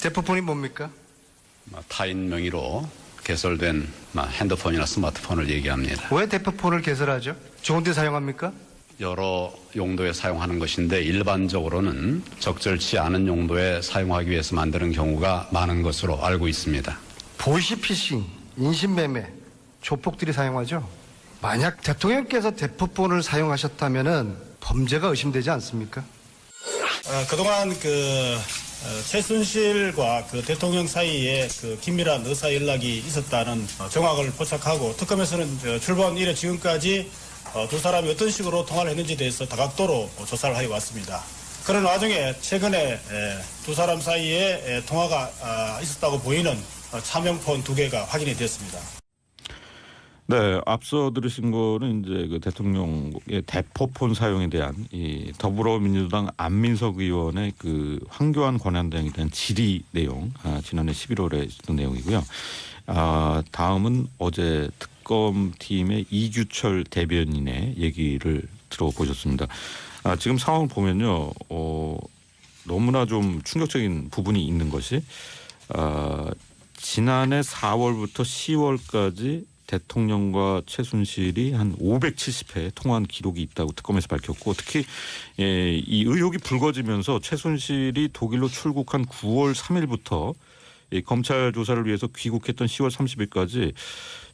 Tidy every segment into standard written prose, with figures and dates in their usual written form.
대포폰이 뭡니까? 타인 명의로 개설된 핸드폰이나 스마트폰을 얘기합니다. 왜 대포폰을 개설하죠? 좋은 데 사용합니까? 여러 용도에 사용하는 것인데 일반적으로는 적절치 않은 용도에 사용하기 위해서 만드는 경우가 많은 것으로 알고 있습니다. 보이스피싱, 인신매매, 조폭들이 사용하죠. 만약 대통령께서 대포폰을 사용하셨다면 범죄가 의심되지 않습니까? 그동안 최순실과 대통령 사이에 긴밀한 의사 연락이 있었다는 정황을 포착하고 특검에서는 출범 이래 지금까지 두 사람이 어떤 식으로 통화를 했는지에 대해서 다각도로 조사를 하여 왔습니다. 그런 와중에 최근에 두 사람 사이에 통화가 있었다고 보이는 차명폰 2개가 확인이 되었습니다. 네, 앞서 들으신 거는 이제 그 대통령의 대포폰 사용에 대한 이 더불어민주당 안민석 의원의 그 황교안 권한대행에 대한 질의 내용, 지난해 11월에 있었던 내용이고요. 다음은 어제 특검팀의 이규철 대변인의 얘기를 들어보셨습니다. 지금 상황을 보면요, 너무나 좀 충격적인 부분이 있는 것이 지난해 4월부터 10월까지 대통령과 최순실이 한 570회 통화한 기록이 있다고 특검에서 밝혔고, 특히 이 의혹이 불거지면서 최순실이 독일로 출국한 9월 3일부터 검찰 조사를 위해서 귀국했던 10월 30일까지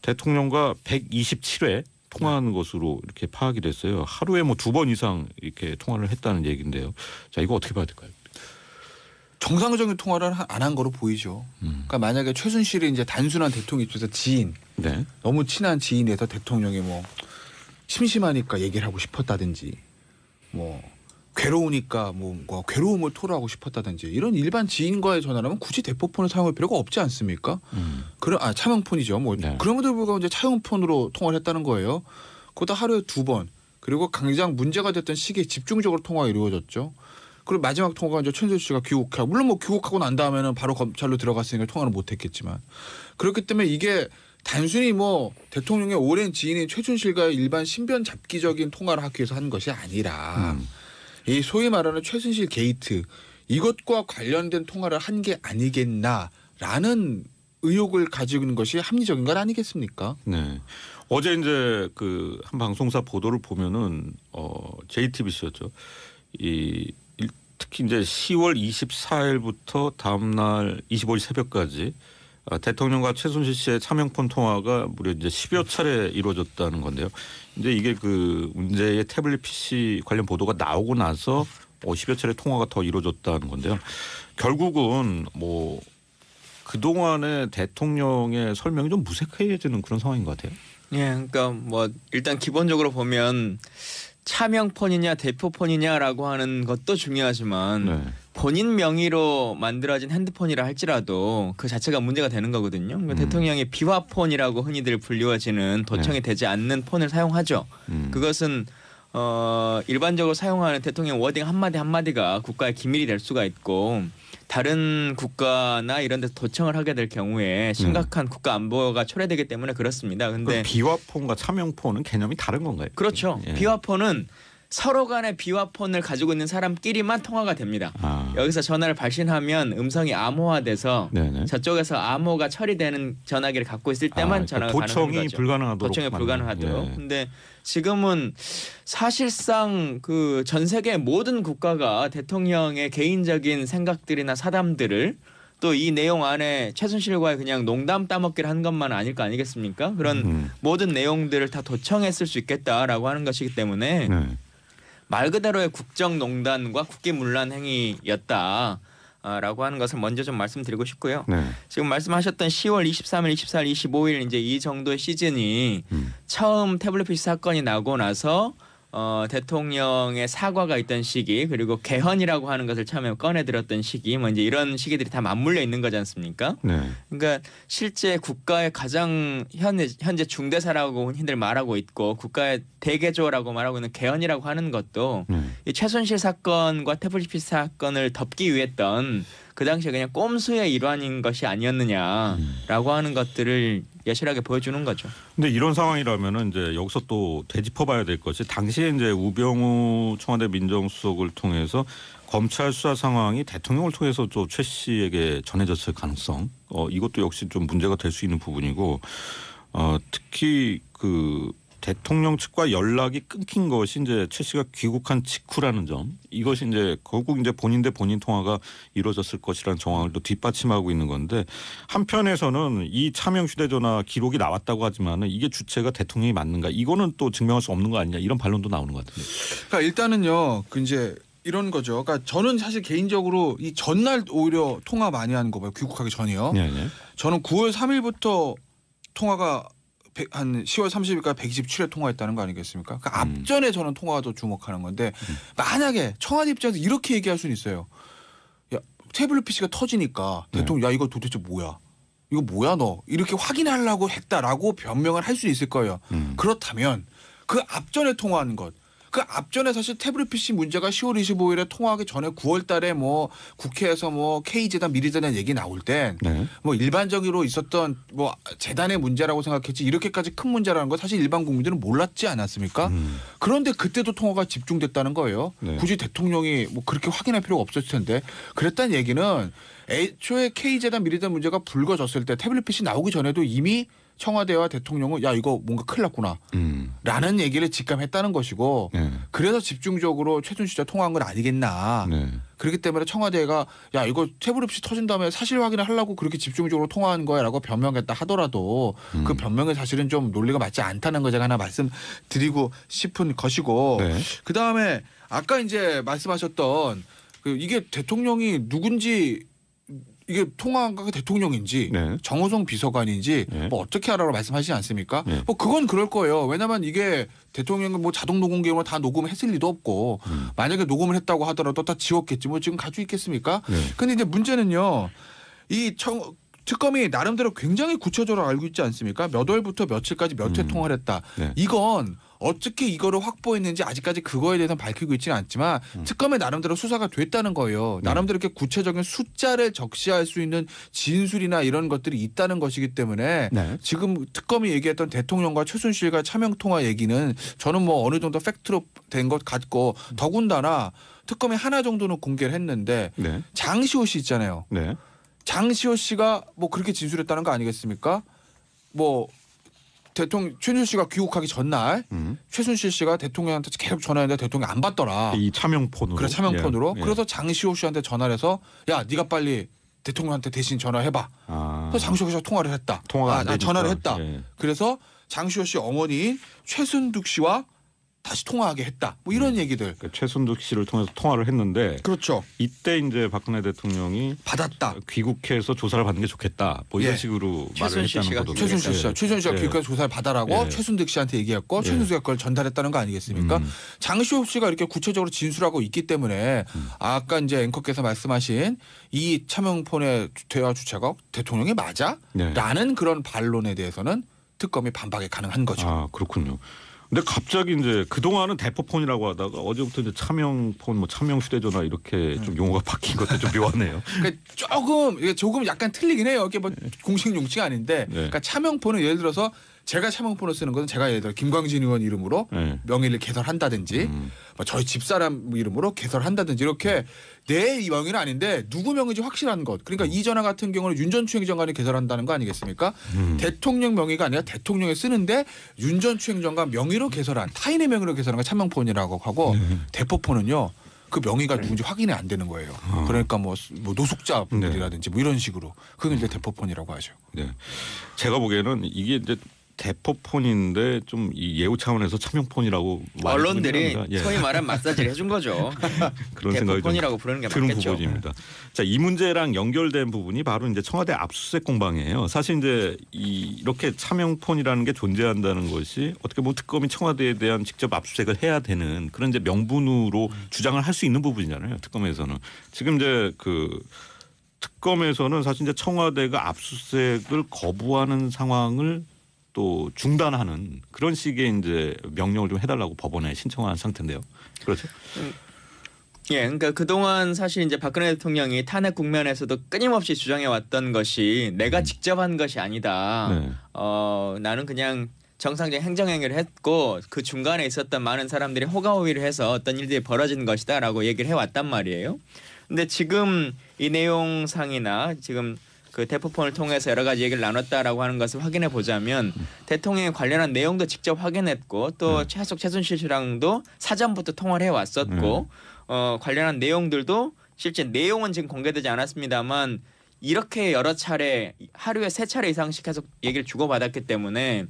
대통령과 127회 통화한 것으로 이렇게 파악이 됐어요. 하루에 뭐 2번 이상 이렇게 통화를 했다는 얘기인데요. 자, 이거 어떻게 봐야 될까요? 정상적인 통화를 안 한 거로 보이죠. 그러니까 만약에 최순실이 이제 단순한 대통령 입장에서 지인, 네. 너무 친한 지인에서 대통령이 뭐 심심하니까 얘기를 하고 싶었다든지, 뭐 괴로우니까 뭐 괴로움을 토로하고 싶었다든지, 이런 일반 지인과의 전화라면 굳이 대포폰을 사용할 필요가 없지 않습니까? 차명폰이죠. 뭐 네. 그럼에도 불구하고 이제 차용폰으로 통화를 했다는 거예요. 그것도 하루에 2번. 그리고 당장 문제가 됐던 시기에 집중적으로 통화가 이루어졌죠. 그리고 마지막 통화가 이제 최순실 씨가 귀국하고, 물론 뭐 귀국하고 난 다음에는 바로 검찰로 들어갔으니까 통화를 못했겠지만, 그렇기 때문에 이게 단순히 뭐 대통령의 오랜 지인인 최순실과의 일반 신변 잡기적인 통화를 하기 위해서 한 것이 아니라 이 소위 말하는 최순실 게이트, 이것과 관련된 통화를 한 게 아니겠나라는 의혹을 가지고 있는 것이 합리적인 건 아니겠습니까? 네. 어제 이제 그 한 방송사 보도를 보면은 JTBC였죠. 특히 이제 10월 24일부터 다음 날 25일 새벽까지 대통령과 최순실 씨의 차명폰 통화가 무려 이제 10여 차례 이루어졌다는 건데요. 이제 이게 그 문제의 태블릿 PC 관련 보도가 나오고 나서 10여 차례 통화가 더 이루어졌다는 건데요. 결국은 뭐 그동안의 대통령의 설명이 좀 무색해지는 그런 상황인 것 같아요. 예, 그러니까 뭐 일단 기본적으로 보면 차명폰이냐 대포폰이냐라고 하는 것도 중요하지만 네. 본인 명의로 만들어진 핸드폰이라 할지라도 그 자체가 문제가 되는 거거든요. 그러니까 대통령이 비화폰이라고 흔히들 불리워지는 도청이 되지 않는 폰을 사용하죠. 그것은 일반적으로 사용하는 대통령 워딩 한마디 한마디가 국가의 기밀이 될 수가 있고, 다른 국가나 이런 데서 도청을 하게 될 경우에 심각한 국가 안보가 초래되기 때문에 그렇습니다. 근데 비화폰과 차명폰은 개념이 다른 건가요? 그렇죠. 예. 비화폰은 서로 간의 비화폰을 가지고 있는 사람끼리만 통화가 됩니다. 여기서 전화를 발신하면 음성이 암호화돼서 네네. 저쪽에서 암호가 처리되는 전화기를 갖고 있을 때만 전화가 가능한 거죠. 불가능하도록. 도청이 불가능하도록. 예. 근데 지금은 사실상 그 전 세계 모든 국가가 대통령의 개인적인 생각들이나 사담들을 또 이 내용 안에 최순실과의 그냥 농담 따먹기를 한 것만 아닐 거 아니겠습니까? 그런 모든 내용들을 다 도청했을 수 있겠다라고 하는 것이기 때문에 네. 말 그대로의 국정농단과 국기문란 행위였다. 라고 하는 것을 먼저 좀 말씀드리고 싶고요. 네. 지금 말씀하셨던 10월 23일, 24일, 25일 이제 이 정도의 시즌이 처음 태블릿 PC 사건이 나고 나서 대통령의 사과가 있던 시기, 그리고 개헌이라고 하는 것을 처음에 꺼내들었던 시기, 뭐 이제 이런 시기들이 다 맞물려 있는 거지 않습니까? 네. 그러니까 실제 국가의 가장 현재 중대사라고 흔히들 말하고 있고 국가의 대개조라고 말하고 있는 개헌이라고 하는 것도 이 최순실 사건과 태블릿 PC 사건을 덮기 위했던 그 당시에 그냥 꼼수의 일환인 것이 아니었느냐라고 하는 것들을 여실하게 보여주는 거죠. 근데 이런 상황이라면은 이제 여기서 또 되짚어봐야 될 것이, 당시에 이제 우병우 청와대 민정수석을 통해서 검찰 수사 상황이 대통령을 통해서 또 최 씨에게 전해졌을 가능성, 이것도 역시 좀 문제가 될 수 있는 부분이고, 특히 그 대통령 측과 연락이 끊긴 것이 이제 최 씨가 귀국한 직후라는 점, 이것이 이제 결국 이제 본인 대 본인 통화가 이루어졌을 것이라는 정황을 또 뒷받침하고 있는 건데, 한편에서는 이 차명 휴대전화 기록이 나왔다고 하지만은 이게 주체가 대통령이 맞는가, 이거는 또 증명할 수 없는 거 아니냐, 이런 반론도 나오는 것 같은데. 그러니까 일단은요, 그 이제 이런 거죠. 그러니까 저는 사실 개인적으로 이 전날 오히려 통화 많이 하는 거 봐요. 귀국하기 전이요. 네, 네. 저는 9월 3일부터 통화가 한 10월 30일까지 127회 통화했다는 거 아니겠습니까? 그러니까 앞전에 저는 통화가 더 주목하는 건데, 만약에 청와대 입장에서 이렇게 얘기할 수는 있어요. 야, 태블릿 PC가 터지니까 대통령, 야 이거 도대체 뭐야? 이거 뭐야 너? 이렇게 확인하려고 했다라고 변명을 할 수 있을 거예요. 그렇다면 그 앞전에 통화하는 것, 그 앞전에 사실 태블릿 PC 문제가 10월 25일에 통화하기 전에 9월 달에 뭐 국회에서 뭐 K재단 미래재단 얘기 나올 땐 뭐 일반적으로 있었던 뭐 재단의 문제라고 생각했지, 이렇게까지 큰 문제라는 거 사실 일반 국민들은 몰랐지 않았습니까? 그런데 그때도 통화가 집중됐다는 거예요. 네. 굳이 대통령이 뭐 그렇게 확인할 필요가 없었을 텐데, 그랬다는 얘기는 애초에 K재단 미래재단 문제가 불거졌을 때 태블릿 PC 나오기 전에도 이미 청와대와 대통령은 야 이거 뭔가 큰일 났구나 라는 얘기를 직감했다는 것이고, 네. 그래서 집중적으로 최순실 씨와 통화한 건 아니겠나. 네. 그렇기 때문에 청와대가 야 이거 태블릿 PC 터진 다음에 사실 확인을 하려고 그렇게 집중적으로 통화한 거야 라고 변명했다 하더라도 그 변명은 사실은 좀 논리가 맞지 않다는 거 제가 하나 말씀드리고 싶은 것이고, 네. 그다음에 아까 이제 말씀하셨던 그 이게 대통령이 누군지, 이게 통화한 가 대통령인지 네. 정호성 비서관인지 네. 뭐 어떻게 하라고 말씀하시지 않습니까? 네. 뭐 그건 그럴 거예요. 왜냐하면 이게 대통령은 뭐 자동 녹음 기능으로 다 녹음했을 리도 없고, 만약에 녹음을 했다고 하더라도 다 지웠겠지. 뭐 지금 가지고 있겠습니까? 근데 이제 문제는요, 이 특검이 나름대로 굉장히 구체적으로 알고 있지 않습니까? 몇 월부터 며칠까지 몇 회 통화를 했다. 네. 이건 어떻게 이거를 확보했는지 아직까지 그거에 대해서는 밝히고 있지는 않지만 특검에 나름대로 수사가 됐다는 거예요. 나름대로 이렇게 구체적인 숫자를 적시할 수 있는 진술이나 이런 것들이 있다는 것이기 때문에 네. 지금 특검이 얘기했던 대통령과 최순실과 차명 통화 얘기는 저는 뭐 어느 정도 팩트로 된 것 같고, 더군다나 특검이 하나 정도는 공개를 했는데 네. 장시호 씨 있잖아요. 네. 장시호 씨가 뭐 그렇게 진술했다는 거 아니겠습니까? 뭐 대통령 최순실 씨가 귀국하기 전날 최순실 씨가 대통령한테 계속 전화했는데 대통령이 안 받더라. 이 차명폰으로. 그래, 차명폰으로. 예. 예. 그래서 장시호 씨한테 전화를 해서 야 네가 빨리 대통령한테 대신 전화해봐. 그래서 장시호 씨가 통화를 했다. 통화가 안 되니까. 전화를 했다. 예. 그래서 장시호 씨 어머니 최순득 씨와 다시 통화하게 했다. 뭐 이런 얘기들. 그 최순득 씨를 통해서 통화를 했는데, 그렇죠. 이때 이제 박근혜 대통령이 받았다. 귀국해서 조사를 받는 게 좋겠다. 뭐 이런 예. 식으로 말을 최순실 했다는 씨가 거죠. 최순실 씨가 최순실 씨가 예. 귀국해서 조사를 받아라고 예. 최순득 씨한테 얘기했고, 최순득이가 그걸 전달했다는 거 아니겠습니까? 장시호 씨가 이렇게 구체적으로 진술하고 있기 때문에 아까 이제 앵커께서 말씀하신 이 차명폰의 대화 주체가 대통령이 맞아? 네. 라는 그런 반론에 대해서는 특검이 반박이 가능한 거죠. 아, 그렇군요. 근데 갑자기 이제 그동안은 대포폰이라고 하다가 어제부터 이제 차명폰, 뭐 차명 휴대전화 이렇게 좀 용어가 바뀐 것도 좀 묘하네요. 그러니까 이게 조금 약간 틀리긴 해요. 이게 뭐 공식 용치가 아닌데, 네. 그러니까 차명폰은 예를 들어서 제가 차명폰을 쓰는 것은 제가 예를 들어 김광진 의원 이름으로 네. 명의를 개설한다든지, 뭐 저희 집사람 이름으로 개설한다든지, 이렇게 내 명의는 아닌데 누구 명의인지 확실한 것. 그러니까 이 전화 같은 경우는 윤 전 추행정관이 개설한다는 거 아니겠습니까? 대통령 명의가 아니라 대통령이 쓰는데 윤 전 추행정관 명의로 개설한, 타인의 명의로 개설한 거 차명폰이라고 하고, 대포폰은요 그 명의가 누군지 확인이 안 되는 거예요. 그러니까 뭐 노숙자분들이라든지 뭐 이런 식으로, 그건 이제 대포폰이라고 하죠. 네. 제가 보기에는 이게 이제 대포폰인데 좀 이 예우 차원에서 차명폰이라고 언론들이 말해주긴 합니다. 소위 말하는 마사지를 해준 거죠. 그런 생각이 대포폰이라고 좀 부르는 게 드는 맞겠죠. 부분입니다. 자, 이 문제랑 연결된 부분이 바로 이제 청와대 압수수색 공방이에요. 사실 이제 이렇게 차명폰이라는 게 존재한다는 것이 어떻게 보면 특검이 청와대에 대한 직접 압수수색을 해야 되는 그런 이제 명분으로 주장을 할 수 있는 부분이잖아요. 특검에서는 지금 이제 그 특검에서는 사실 이제 청와대가 압수수색을 거부하는 상황을 또 중단하는 그런 식의 이제 명령을 좀 해달라고 법원에 신청한 상태인데요. 그렇죠? 예, 그러니까 그동안 사실 이제 박근혜 대통령이 탄핵 국면에서도 끊임없이 주장해 왔던 것이 내가 직접 한 것이 아니다. 네. 나는 그냥 정상적인 행정행위를 했고 그 중간에 있었던 많은 사람들이 호가호위를 해서 어떤 일들이 벌어진 것이다라고 얘기를 해왔단 말이에요. 근데 지금 이 내용상이나 지금 그 대포폰을 통해서 여러 가지 얘기를 나눴다라고 하는 것을 확인해 보자면 대통령에 관련한 내용도 직접 확인했고 또 최순실 씨랑도 사전부터 통화를 해왔었고 관련한 내용들도 실제 내용은 지금 공개되지 않았습니다만 이렇게 여러 차례 하루에 3차례 이상씩 계속 얘기를 주고받았기 때문에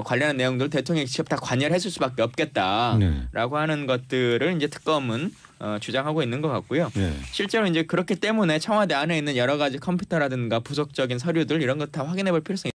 관련한 내용들을 대통령이 직접 다 관여를 했을 수밖에 없겠다라고 하는 것들을 이제 특검은 주장하고 있는 것 같고요. 네. 실제로 이제 그렇기 때문에 청와대 안에 있는 여러 가지 컴퓨터라든가 부속적인 서류들 이런 것 다 확인해 볼 필요성이